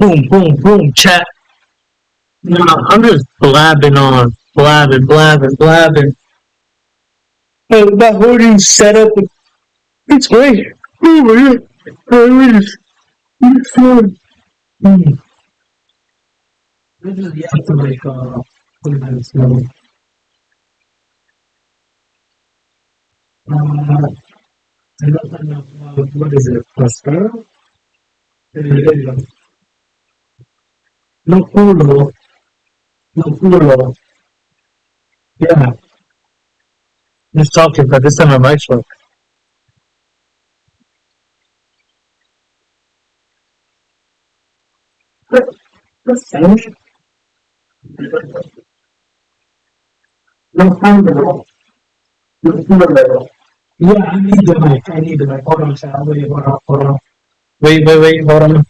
Boom, boom, boom, chat. No, I'm just blabbing on, blabbing, blabbing, blabbing. That whole new setup, it's great. Oh my god, it's fun. Mm. This is the ultimate, I don't know what is it, Pascal? No culo, no culo. Yeah, just talking, but this time my mic's work. No culo, no culo. Yeah, I need the mic. I need the mic. Hold on, chat. Wait, hold on, hold on. Wait, hold on.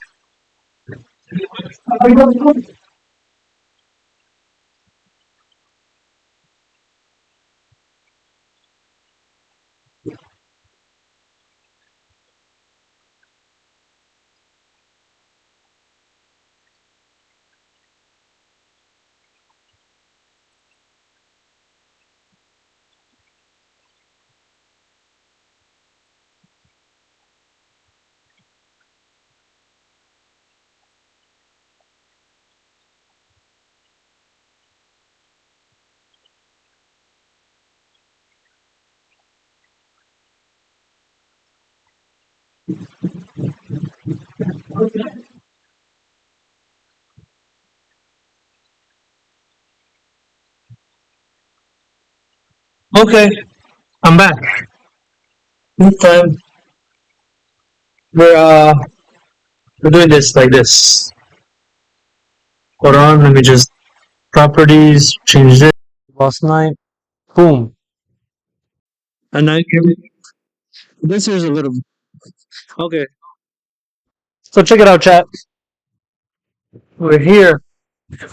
Okay, I'm back. This time we're uh we're doing this like this. Hold on, let me just properties, change this. Last night, boom. And now this here's a little okay. So check it out, chat. We're here.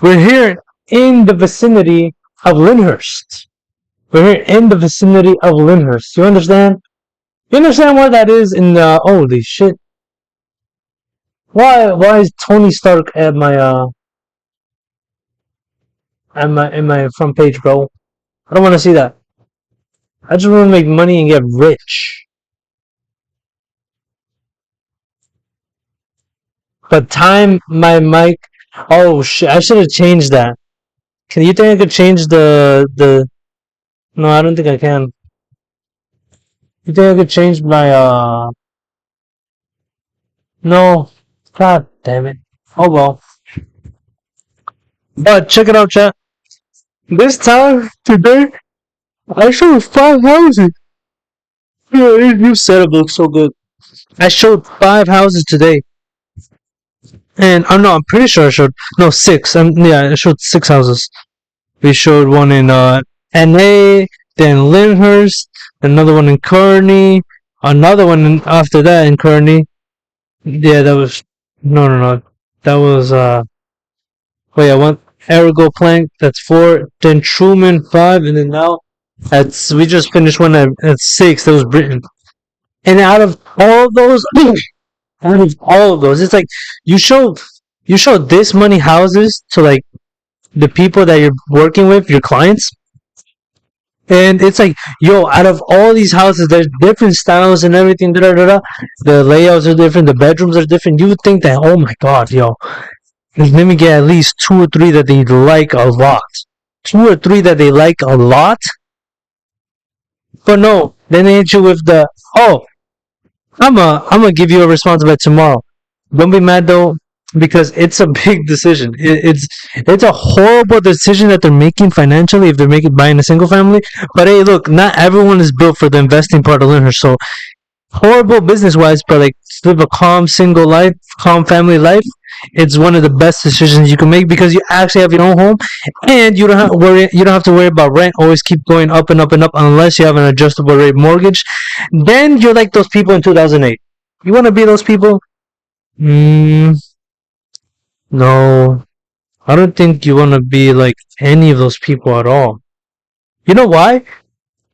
We're here in the vicinity of Lyndhurst. We're here in the vicinity of Lyndhurst. You understand? You understand where that is in the holy shit. Why is Tony Stark at my front page, bro? I don't wanna see that. I just wanna make money and get rich. But time my mic. Oh shit! I should have changed that. Can you think I could change the? No, I don't think I can. You think I could change my No. God damn it. Oh well. But check it out, chat. This time today, I showed 5 houses. Yeah, this new setup looks so good. I showed 5 houses today, and I'm no, I'm pretty sure I showed no 6. Yeah, I showed 6 houses. We showed one in NA, then Lyndhurst, another one in Kearney, another one after that in Kearney. Yeah, that was no. That was wait, I want Arago Plank. That's 4. Then Truman 5, and then now that's we just finished one at 6. That was Britain. And out of all of those, it's like you show you show this many houses to like the people that you're working with, your clients, and it's like, yo, out of all these houses, there's different styles and everything. Da, da, da, da. The layouts are different. The bedrooms are different. You would think that, oh my god, yo, let me get at least 2 or 3 that they like a lot. 2 or 3 that they like a lot. But no, then they hit you with the, oh, I'm gonna give you a response by tomorrow. Don't be mad though, because it's a big decision. It's a horrible decision that they're making financially if they're making buying a single family. But hey, look, not everyone is built for the investing part of Learner. So horrible business wise, but like to live a calm single life, calm family life. It's one of the best decisions you can make because you actually have your own home, and you don't have to worry. You don't have to worry about rent. Always keep going up and up and up unless you have an adjustable rate mortgage. Then you're like those people in 2008. You want to be those people? Mm, no, I don't think you want to be like any of those people at all. You know why?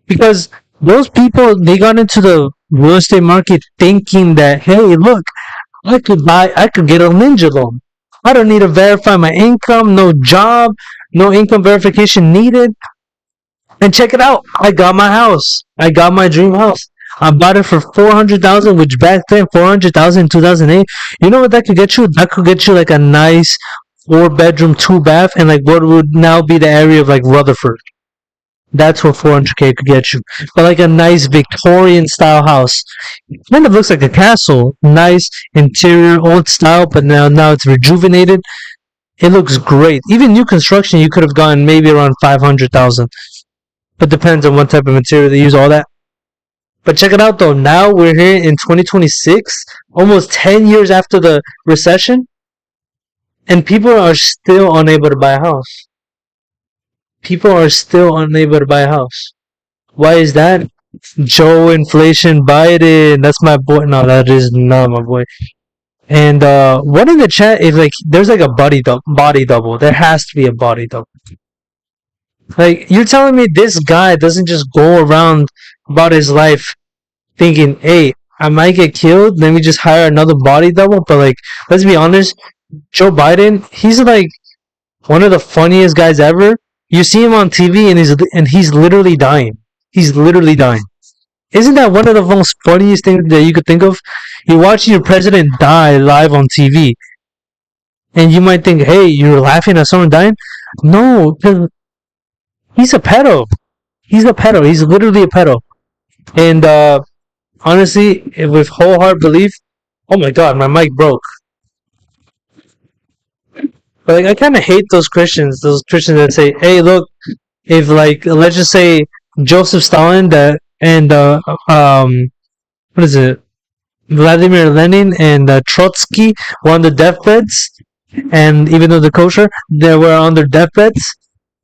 Because those people they got into the real estate market thinking that, hey, look, I could get a ninja loan. I don't need to verify my income, no job, no income verification needed. And check it out. I got my house. I got my dream house. I bought it for 400,000, which back then 400,000 in 2008. You know what that could get you? That could get you like a nice 4 bedroom, 2 bath, and like what would now be the area of like Rutherford. That's what 400K could get you. But like a nice Victorian style house. Kind of looks like a castle. Nice interior, old style, but now it's rejuvenated. It looks great. Even new construction, you could have gotten maybe around 500,000. But depends on what type of material they use, all that. But check it out though. Now we're here in 2026, almost 10 years after the recession, and people are still unable to buy a house. People are still unable to buy a house. Why is that? Joe Inflation Biden. That's my boy. No, that is not my boy. And what in the chat if like there's like a body double. There has to be a body double. Like you're telling me this guy doesn't just go around about his life thinking, "Hey, I might get killed. Let me just hire another body double." But like, let's be honest, Joe Biden, he's like one of the funniest guys ever. You see him on TV and he's literally dying. He's literally dying. Isn't that one of the most funniest things that you could think of? You're watching your president die live on TV, and you might think, "Hey, you're laughing at someone dying." No, because he's a pedo. He's a pedo. He's literally a pedo. And honestly, with whole heart belief, oh my god, my mic broke. But like, I kind of hate those Christians that say, "Hey, look, if like let's just say Joseph Stalin that and what is it, Vladimir Lenin and Trotsky were on the deathbeds, and even though they're kosher, they were on their deathbeds,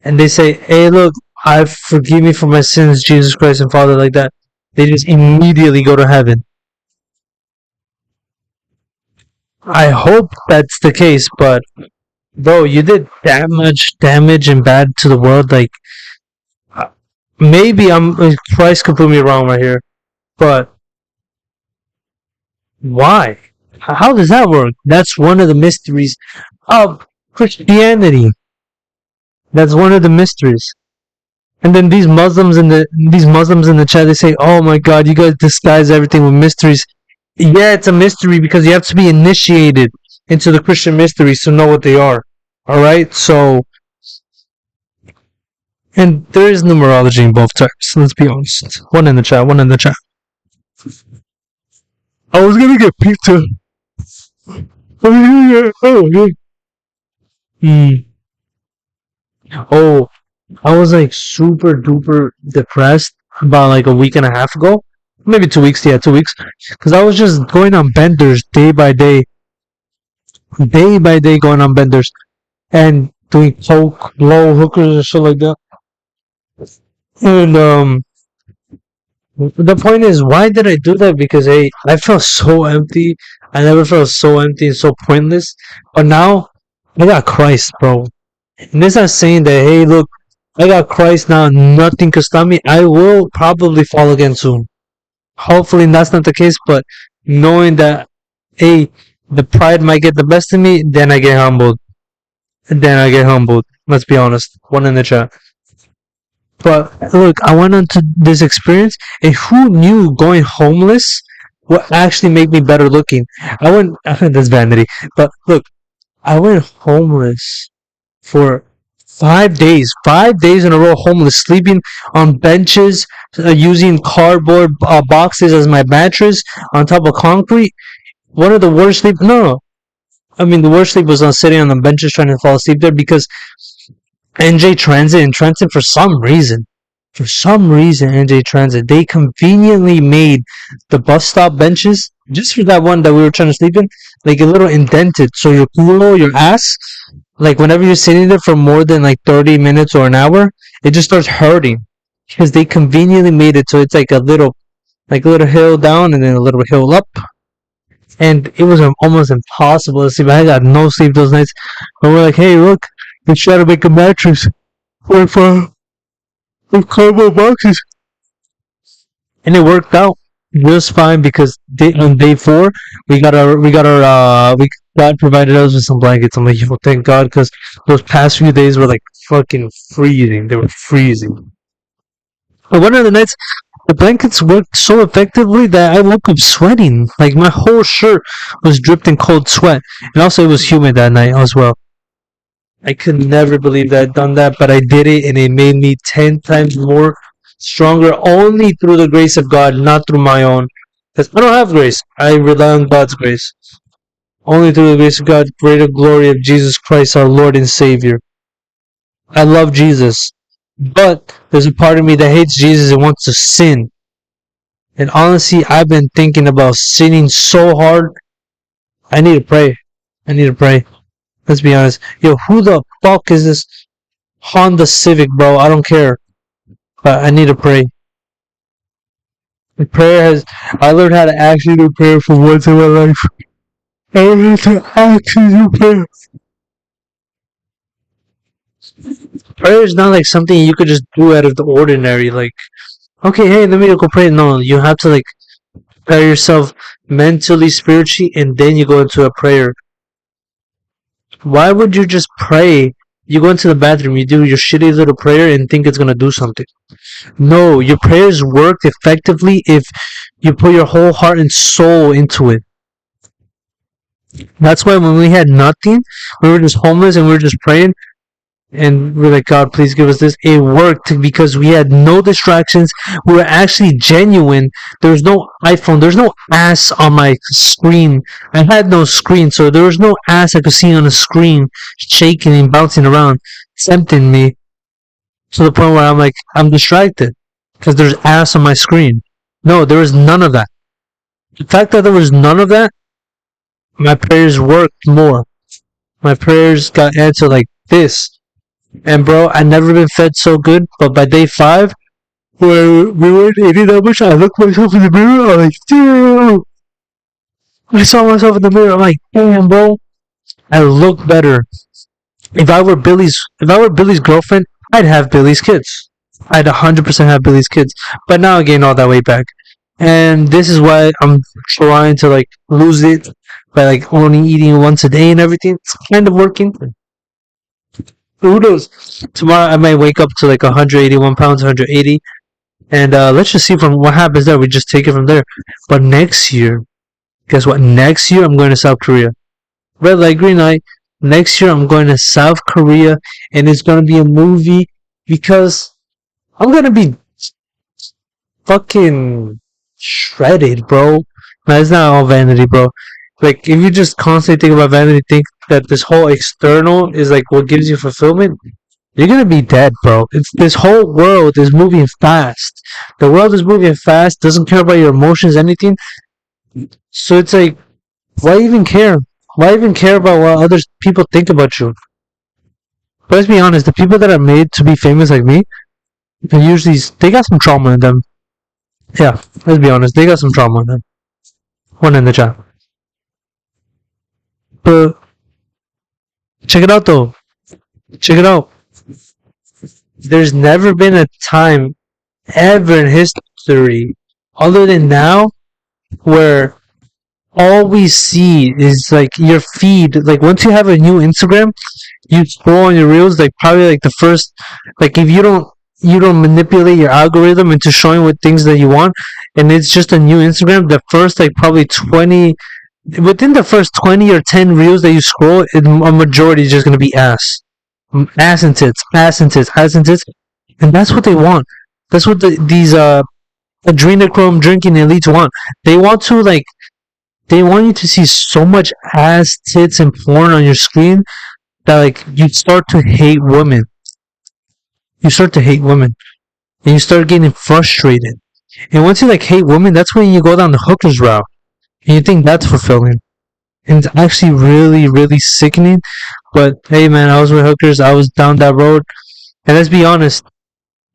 and they say, "Hey, look, I forgive me for my sins, Jesus Christ and Father," like that. They just immediately go to heaven. I hope that's the case, but bro, you did that much damage and bad to the world. Like maybe Christ could prove me wrong right here, but why? How does that work? That's one of the mysteries of Christianity. That's one of the mysteries. And then these Muslims in the chat, they say, "Oh my God, you guys disguise everything with mysteries." Yeah, it's a mystery because you have to be initiated into the Christian mysteries to know what they are. All right, so and there is numerology in both types. Let's be honest. One in the chat. One in the chat. I was gonna get pizza. Oh, yeah. Hmm. Oh, I was like super duper depressed about like a week and a half ago, maybe 2 weeks. Yeah, 2 weeks, because I was just going on benders day by day, going on benders and doing coke, low hookers and shit like that. And the point is, why did I do that? Because hey, I felt so empty. I never felt so empty and so pointless. But now I got Christ, bro. And this not saying that hey, look, I got Christ now. Nothing can stop me. I will probably fall again soon. Hopefully that's not the case. But knowing that hey, the pride might get the best of me, then I get humbled. Then I get humbled. Let's be honest. One in the chat. But look, I went on to this experience, and who knew going homeless would actually make me better looking? I went, that's vanity, but look, I went homeless for 5 days in a row, homeless, sleeping on benches, using cardboard boxes as my mattress on top of concrete. One of the worst sleep, no, I mean, the worst sleep was on sitting on the benches trying to fall asleep there because NJ Transit and Trenton for some reason NJ Transit they conveniently made the bus stop benches just for that one that we were trying to sleep in like a little indented so your culo, your ass, like whenever you're sitting there for more than like 30 minutes or an hour, it just starts hurting because they conveniently made it so it's like a little hill down and then a little hill up, and it was almost impossible to sleep. I got no sleep those nights. But we're like, hey, look, we try to make a mattress with cardboard boxes, and it worked out just fine because on day 4 we got our God provided us with some blankets. I'm like, yo, thank God, because those past few days were like fucking freezing. They were freezing. But one of the nights, the blankets worked so effectively that I woke up sweating. Like my whole shirt was dripped in cold sweat, and also it was humid that night as well. I could never believe that I'd done that, but I did it, and it made me 10 times more stronger only through the grace of God, not through my own. Because I don't have grace. I rely on God's grace. Only through the grace of God, greater glory of Jesus Christ, our Lord and Savior. I love Jesus, but there's a part of me that hates Jesus and wants to sin. And honestly, I've been thinking about sinning so hard. I need to pray. I need to pray. Let's be honest. Yo, who the fuck is this Honda Civic, bro? I don't care. But I need to pray. Prayer has. I learned how to actually do prayer for once in my life. I learned how to actually do prayer. Prayer is not like something you could just do out of the ordinary. Like, okay, hey, let me go pray. No, you have to like prepare yourself mentally, spiritually, and then you go into a prayer. Why would you just pray? You go into the bathroom, you do your shitty little prayer, and think it's gonna do something. No, your prayers work effectively if you put your whole heart and soul into it. That's why when we had nothing, we were just homeless and we were just praying, and we're like, God, please give us this. It worked because we had no distractions. We were actually genuine. There was no iPhone. There's no ass on my screen. I had no screen, so there was no ass I could see on the screen shaking and bouncing around, tempting me to the point where I'm like, I'm distracted because there's ass on my screen. No, there was none of that. The fact that there was none of that, my prayers worked more. My prayers got answered like this. And bro, I never been fed so good. But by day 5, where we weren't eating that much, I looked myself in the mirror. I'm like, damn. I saw myself in the mirror. I'm like, damn, bro. I look better. If I were Billy's girlfriend, I'd have Billy's kids. I'd 100% have Billy's kids. But now I gained all that weight back. And this is why I'm trying to like lose it by like only eating once a day and everything. It's kind of working. Who knows? Tomorrow I might wake up to like 181 pounds, 180, and let's just see from what happens there. We just take it from there. But next year, guess what? Next year I'm going to South Korea. Red light, green light. Next year I'm going to South Korea, and it's going to be a movie because I'm going to be fucking shredded, bro. No, it's not all vanity, bro. Like, if you just constantly think about vanity, think that this whole external is like what gives you fulfillment, you're gonna be dead, bro. It's this whole world is moving fast. The world is moving fast, doesn't care about your emotions, anything. So it's like, why even care? Why even care about what other people think about you? But let's be honest, the people that are made to be famous like me, they got some trauma in them. Yeah, let's be honest, they got some trauma in them. One in the chat. But check it out though. Check it out. There's never been a time ever in history, other than now, where all we see is like your feed. Like once you have a new Instagram, you scroll on your reels. Like probably like the first, like if you don't manipulate your algorithm into showing what things that you want, and it's just a new Instagram. The first like probably 20 within the first 20 or 10 reels that you scroll, a majority is just going to be ass. Ass and tits, ass and tits, ass and tits. And that's what they want. That's what these adrenochrome drinking elites want. They want to, like, they want you to see so much ass, tits, and porn on your screen that, like, you start to hate women. You start to hate women. And you start getting frustrated. And once you, like, hate women, that's when you go down the hookers route. And you think that's fulfilling. And it's actually really, really sickening. But hey, man, I was with hookers. I was down that road. And let's be honest,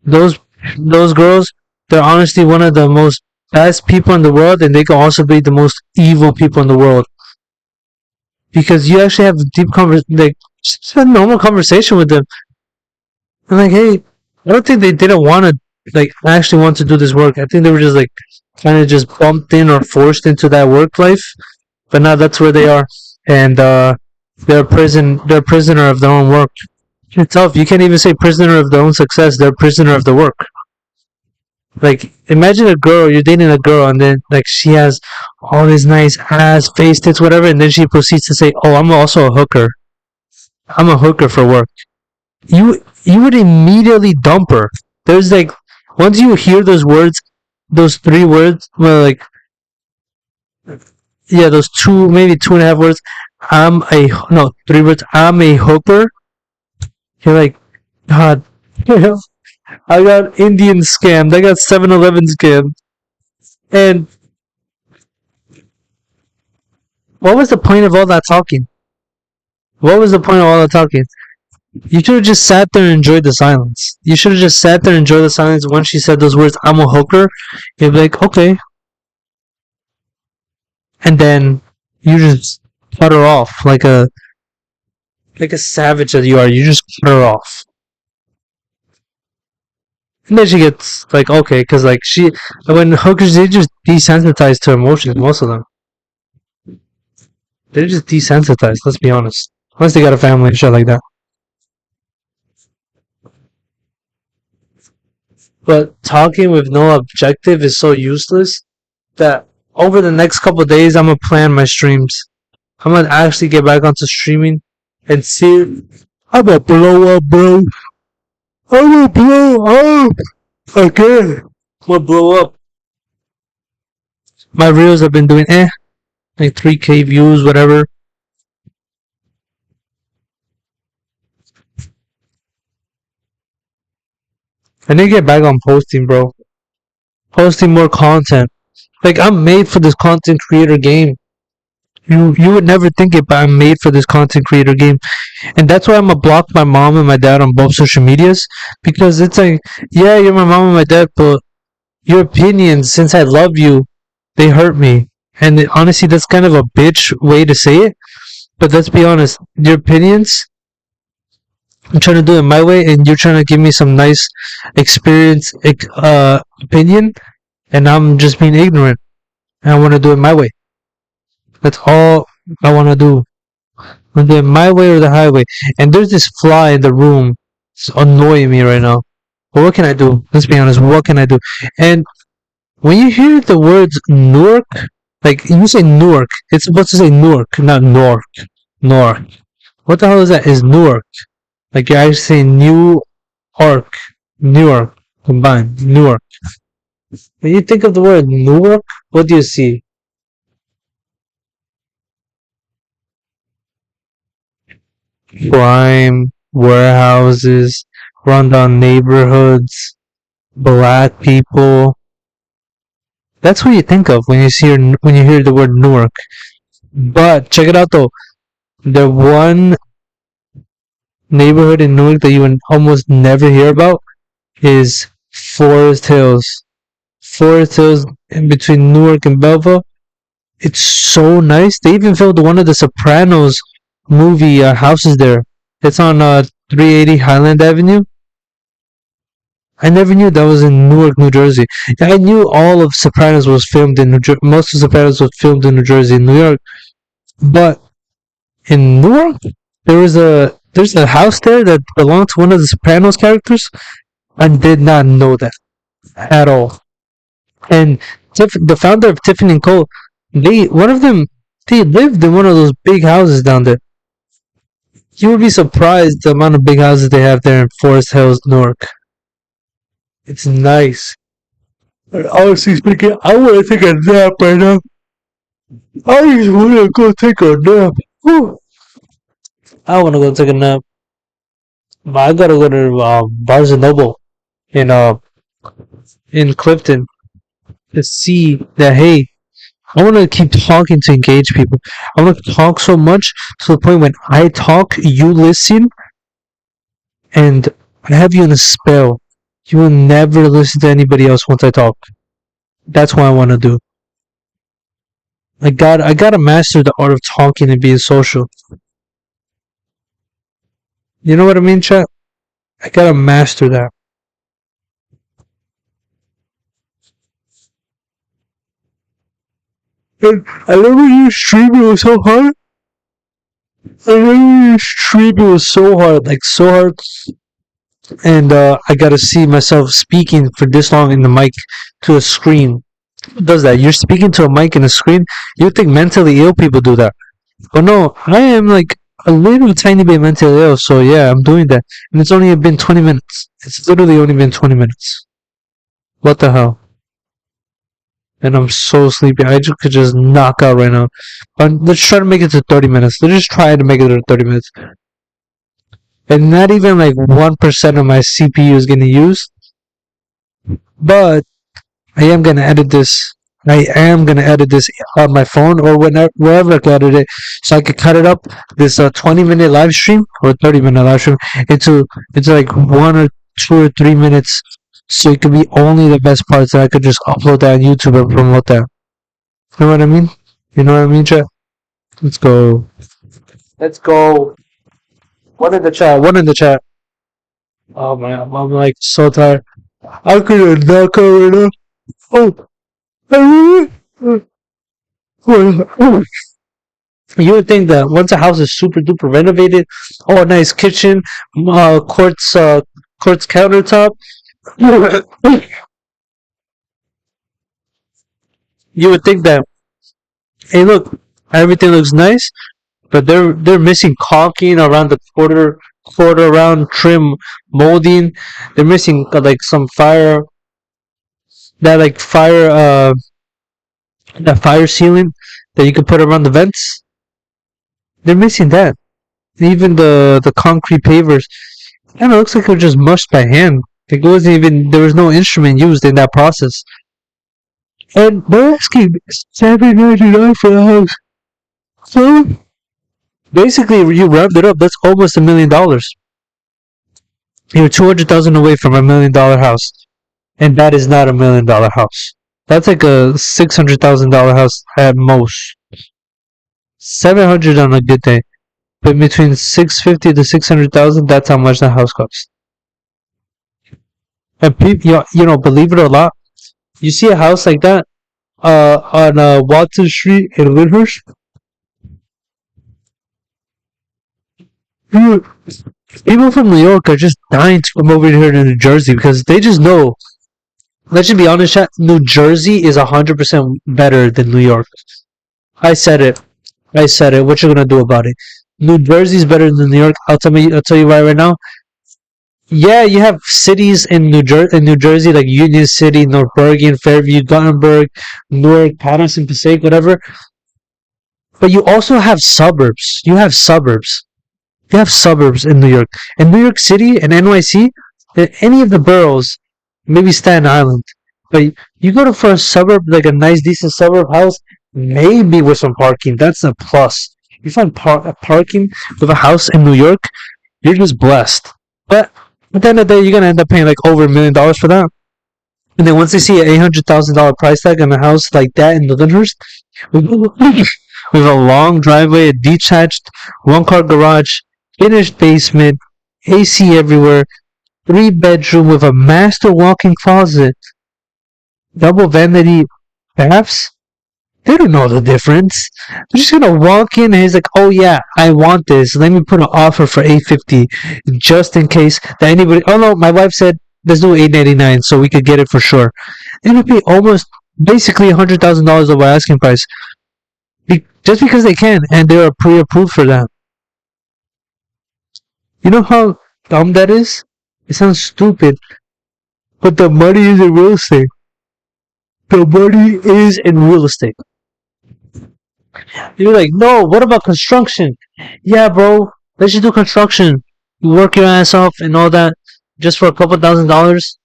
those girls, they're honestly one of the most best people in the world, and they can also be the most evil people in the world. Because you actually have a deep like just a normal conversation with them. And like, hey, I don't think they didn't want to like actually want to do this work. I think they were just like kind of just bumped in or forced into that work life. But now that's where they are. and they're a prisoner of their own work. It's tough. You can't even say prisoner of their own success. They're prisoner of the work. Like, imagine a girl, you're dating a girl, and then like she has all this nice ass, face tits, whatever, and then she proceeds to say, "Oh, I'm also a hooker. I'm a hooker for work." You would immediately dump her. There's like, once you hear those words, those three words, well, like, yeah, those two, maybe two and a half words. I'm a no, three words. I'm a hooker. You're like, God, I got Indian scammed. I got 7-Eleven scammed. And what was the point of all that talking? What was the point of all that talking? You should have just sat there and enjoyed the silence. You should have just sat there and enjoyed the silence. Once she said those words, "I'm a hooker," you'd be like, okay. And then you just cut her off like a savage that you are. You just cut her off. And then she gets like, okay, because like when hookers, they just desensitized to emotions, most of them. They're just desensitized, let's be honest. Unless they got a family and shit like that. But talking with no objective is so useless that over the next couple of days, I'm gonna plan my streams. I'm gonna actually get back onto streaming and see. I'm gonna blow up, bro. I'm gonna blow up again. I'm gonna blow up. My reels have been doing like 3K views, whatever. I need to get back on posting, bro. Posting more content. Like, I'm made for this content creator game. You would never think it, but I'm made for this content creator game. And that's why I'm gonna block my mom and my dad on both social medias. Because it's like, yeah, you're my mom and my dad, but your opinions, since I love you, they hurt me. And honestly, that's kind of a bitch way to say it. But let's be honest, your opinions, I'm trying to do it my way, and you're trying to give me some nice experience, opinion, and I'm just being ignorant. And I want to do it my way. That's all I want to do. I'm doing my way or the highway. And there's this fly in the room. It's annoying me right now. But what can I do? Let's be honest. What can I do? And when you hear the words Newark, like you say Newark, it's supposed to say Newark, not Nork. Newark. What the hell is that? Is Newark? Like you're actually saying New Ark, Newark combined, Newark. When you think of the word Newark, what do you see? Crime, warehouses, rundown neighborhoods, black people. That's what you think of when when you hear the word Newark. But check it out though. The one neighborhood in Newark that you would almost never hear about is Forest Hills. Forest Hills in between Newark and Belleville. It's so nice. They even filmed one of the Sopranos movie houses there. It's on 380 Highland Avenue. I never knew that was in Newark, New Jersey. I knew all of Sopranos was filmed in New Jersey. Most of Sopranos was filmed in New Jersey, New York. But in Newark, there's a house there that belonged to one of the Sopranos characters. I did not know that at all. And the founder of Tiffany and Co. One of them, they lived in one of those big houses down there. You would be surprised the amount of big houses they have there in Forest Hills, Newark. It's nice. But honestly speaking, I want to take a nap right now. I just want to go take a nap. Whew. I want to go take a nap. But I gotta go to Barnes and Noble in in Clifton to see that, hey, I want to keep talking to engage people. I want to talk so much to the point when I talk, you listen, and I have you in a spell. You will never listen to anybody else once I talk. That's what I want to do. I gotta master the art of talking and being social. You know what I mean, chat? I gotta master that. And I remember you streaming, it was so hard. And streaming was so hard, like so hard, and I gotta see myself speaking for this long in the mic to a screen. Who does that? You're speaking to a mic and a screen. You think mentally ill people do that? But no, I am like a little tiny bit mentally ill, so yeah, I'm doing that, and it's only been 20 minutes. It's literally only been 20 minutes. What the hell? And I'm so sleepy. Could just knock out right now. But let's try to make it to 30 minutes. Let's just try to make it to 30 minutes. And not even like 1% of my CPU is getting used. But I am gonna edit this. I am gonna edit this on my phone or wherever I can edit it, so I could cut it up this 20-minute live stream or 30-minute live stream into like 1 or 2 or 3 minutes, so it could be only the best parts that I could just upload that on YouTube and promote that. You know what I mean? You know what I mean, chat? Let's go. Let's go. One in the chat. One in the chat. Oh man, I'm like so tired. I could knock out right now. Oh. You would think that once a house is super duper renovated, oh, nice kitchen, quartz countertop. You would think that, hey, look, everything looks nice, but they're missing caulking around the quarter round trim molding. They're missing like some that like fire sealing that you could put around the vents. They're missing that. Even the concrete pavers, and it looks like it was just mushed by hand. It wasn't even there was no instrument used in that process. And they're asking $799 for the house. So basically, you round it up. That's almost $1 million. You're 200,000 away from $1 million house, and that is not $1 million house. That's like a $600,000 house at most. 700 on a good day. But between 650 to 600,000, that's how much that house costs. And people, believe it or not, you see a house like that, on Watson Street in Lyndhurst. People from New York are just dying to come over here to New Jersey because they just know. Let's just be honest, chat. New Jersey is 100% better than New York. I said it. I said it. What you gonna do about it? New Jersey is better than New York. I'll tell you right now. Yeah, you have cities in New Jersey like Union City, North Bergen, Fairview, Gothenburg, Newark, Patterson, Passaic, whatever. But you also have suburbs. You have suburbs. You have suburbs in New York. In New York City and NYC, any of the boroughs, maybe Staten Island. But you go to for a suburb, like a nice, decent suburb house, maybe with some parking. That's a plus. You find parking with a house in New York, you're just blessed. But at the end of the day, you're gonna end up paying like over $1 million for that. And then once they see an $800,000 price tag on a house like that in Lyndhurst, with a long driveway, a detached one-car garage, finished basement, AC everywhere, 3 bedroom with a master walk-in closet, double vanity baths. They don't know the difference. They're just gonna walk in and he's like, "Oh yeah, I want this. Let me put an offer for 850, just in case that anybody." Oh no, my wife said let's do 899, so we could get it for sure. They're gonna pay almost basically $100,000 over asking price, just because they can, and they are pre-approved for that. You know how dumb that is? It sounds stupid, but the money is in real estate. The money is in real estate. You're like, no, what about construction? Yeah, bro, let's just do construction. You work your ass off and all that just for a couple $1,000s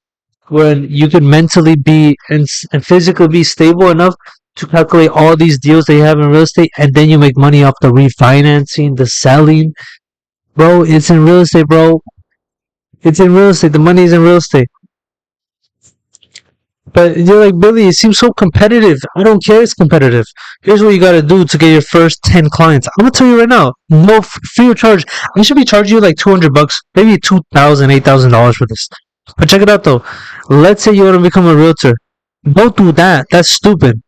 when you can mentally be and physically be stable enough to calculate all these deals that you have in real estate, and then you make money off the refinancing, the selling. Bro, it's in real estate, bro. It's in real estate. The money is in real estate. But you're like, Billy, it seems so competitive. I don't care it's competitive. Here's what you gotta do to get your first 10 clients. I'm gonna tell you right now, no free of charge. I should be charging you like $200, maybe $2,000, $8,000 for this. But check it out though. Let's say you wanna become a realtor. Don't do that. That's stupid.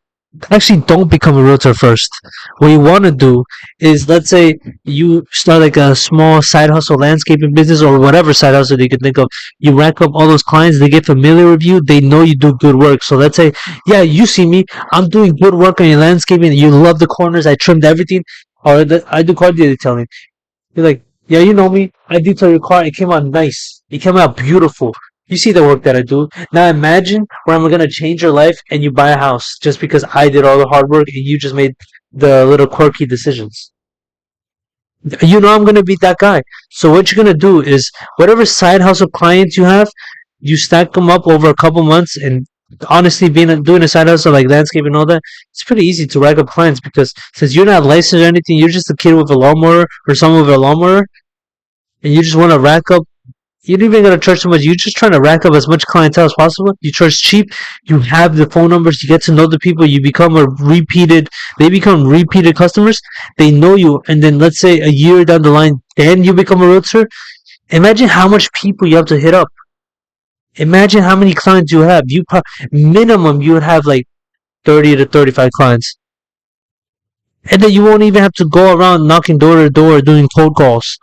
actually don't become a realtor first. What you want to do is, let's say you start like a small side hustle, landscaping business, or whatever side hustle you can think of. You rack up all those clients, they get familiar with you, they know you do good work. So let's say, yeah, you see me, I'm doing good work on your landscaping, you love the corners, I trimmed everything, or I do car detailing. You're like, yeah, you know me. I detail your car. It came out nice. It came out beautiful. You see the work that I do. Now imagine where I'm gonna change your life and you buy a house just because I did all the hard work and you just made the little quirky decisions. You know I'm gonna be that guy. So what you're gonna do is whatever side hustle clients you have, you stack them up over a couple months. And honestly, being doing a side hustle like landscape and all that, it's pretty easy to rack up clients because since you're not licensed or anything, you're just a kid with a lawnmower or someone with a lawnmower, and you just want to rack up. You don't even gotta charge so much. You're just trying to rack up as much clientele as possible. You charge cheap. You have the phone numbers. You get to know the people. You become a repeated. They become repeated customers. They know you, and then let's say a year down the line, then you become a realtor. Imagine how much people you have to hit up. Imagine how many clients you have. Minimum you would have like 30 to 35 clients, and then you won't even have to go around knocking door to door doing cold calls.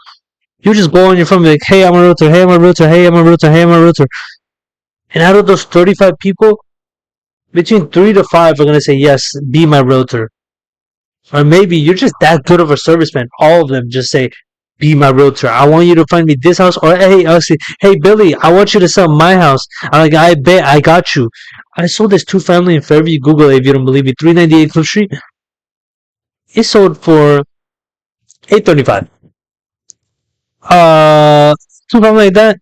You just go on your phone and be like, hey, I'm a realtor, hey, I'm a realtor, hey, I'm a realtor, hey, I'm a realtor. And out of those 35 people, between 3 to 5 are going to say, yes, be my realtor. Or maybe you're just that good of a serviceman. All of them just say, be my realtor. I want you to find me this house. Or, hey, I'll say, hey, Billy, I want you to sell my house. I'm like, I bet I got you. I sold this two family in Fairview. Google it if you don't believe me. 398 Cliff Street. It sold for 835. Uh, two family like that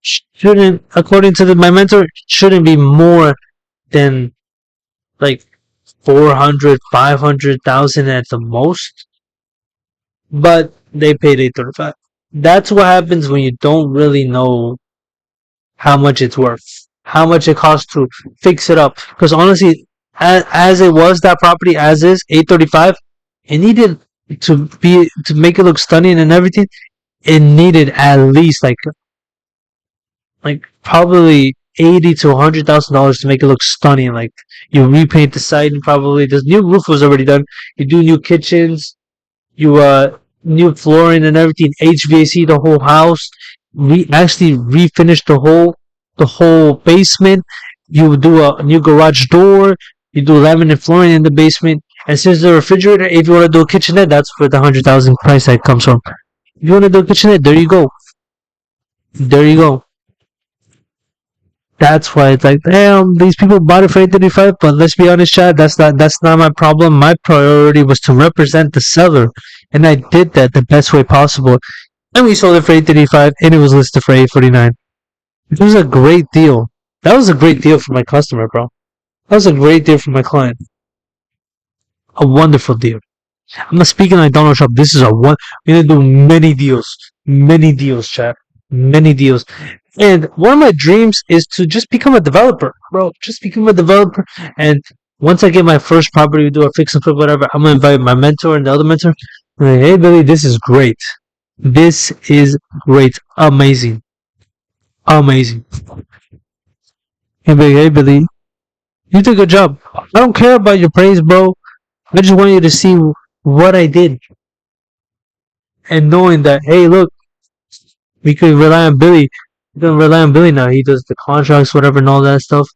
shouldn't, according to my mentor, shouldn't be more than like 400, 500,000 at the most. But they paid 835. That's what happens when you don't really know how much it's worth, how much it costs to fix it up. Because honestly, as it was, that property as is 835, it needed to make it look stunning and everything. It needed at least like probably 80 to $100,000 to make it look stunning. Like you repaint the site, and probably the new roof was already done. You do new kitchens, you new flooring and everything, HVAC the whole house. We actually refinish the whole basement. You do a new garage door. You do laminate flooring in the basement. And since the refrigerator, if you want to do a kitchenette, that's where the 100,000 price tag comes from. If you want to do a kitchenette, there you go. There you go. That's why it's like, damn, these people bought it for 835. But let's be honest, Chad, that's not my problem. My priority was to represent the seller, and I did that the best way possible. And we sold it for 835, and it was listed for 849. It was a great deal. That was a great deal for my customer, bro. That was a great deal for my client. A wonderful deal. I'm not speaking like Donald Trump. This is a one. We're gonna do many deals, chat, many deals. And one of my dreams is to just become a developer, bro. Just become a developer. And once I get my first property, we do a fix and flip, whatever. I'm gonna invite my mentor and the other mentor. I'm like, hey, Billy, this is great. This is great, amazing, amazing. Hey, Billy, you did a good job. I don't care about your praise, bro. I just want you to see what I did, and knowing that, hey, look, we could rely on Billy. We can rely on Billy now. He does the contracts, whatever, and all that stuff.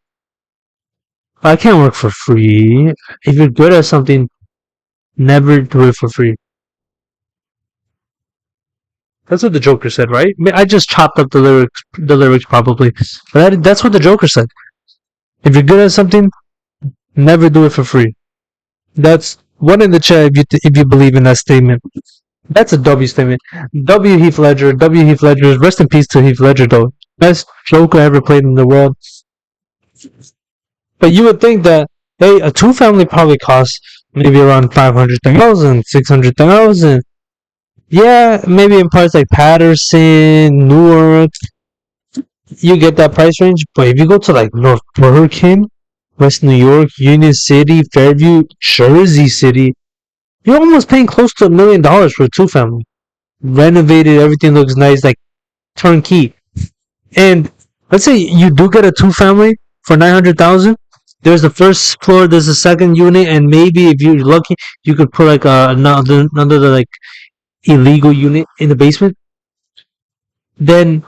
I can't work for free. If you're good at something, never do it for free. That's what the Joker said, right? I mean, I just chopped up the lyrics probably, but that's what the Joker said. If you're good at something, never do it for free. That's one in the chat if you believe in that statement. That's a W statement. W Heath Ledger. W Heath Ledger. Rest in peace to Heath Ledger, though. Best Joker ever played in the world. But you would think that, hey, a two family probably costs maybe around 500,000, 600,000. Yeah, maybe in parts like Patterson, Newark, you get that price range. But if you go to like North Bergen, West New York, Union City, Fairview, Jersey City, you're almost paying close to $1 million for a two family. Renovated, everything looks nice, like turnkey. And let's say you do get a two family for 900,000. There's the first floor, there's the second unit, and maybe if you're lucky, you could put like another like illegal unit in the basement. Then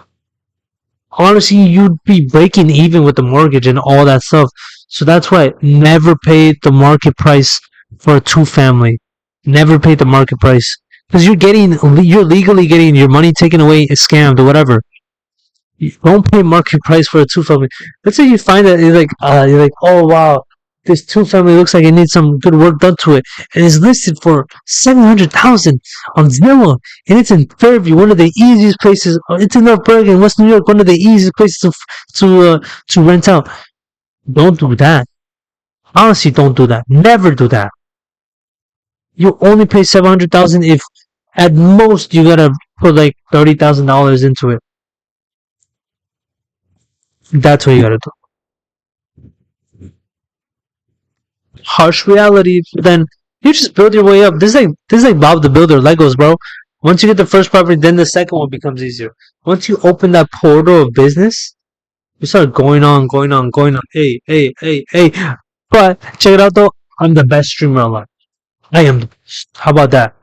honestly, you'd be breaking even with the mortgage and all that stuff. So that's why never pay the market price for a two family. Never pay the market price because you're legally getting your money taken away, scammed or whatever. You don't pay market price for a two family. Let's say you find that you're like, oh wow, this two family looks like it needs some good work done to it, and it's listed for 700,000 on Zillow, and it's in Fairview, one of the easiest places. It's in North Bergen, West New York, one of the easiest places to rent out. Don't do that. Honestly, don't do that. Never do that. You only pay 700,000 if at most you gotta put like $30,000 into it. That's what you gotta do. Harsh reality, then you just build your way up. This is like Bob the Builder Legos, bro. Once you get the first property, then the second one becomes easier. Once you open that portal of business, you start going on, going on, going on. Hey, hey, hey, hey. But check it out though. I'm the best streamer alive. I am. How about that?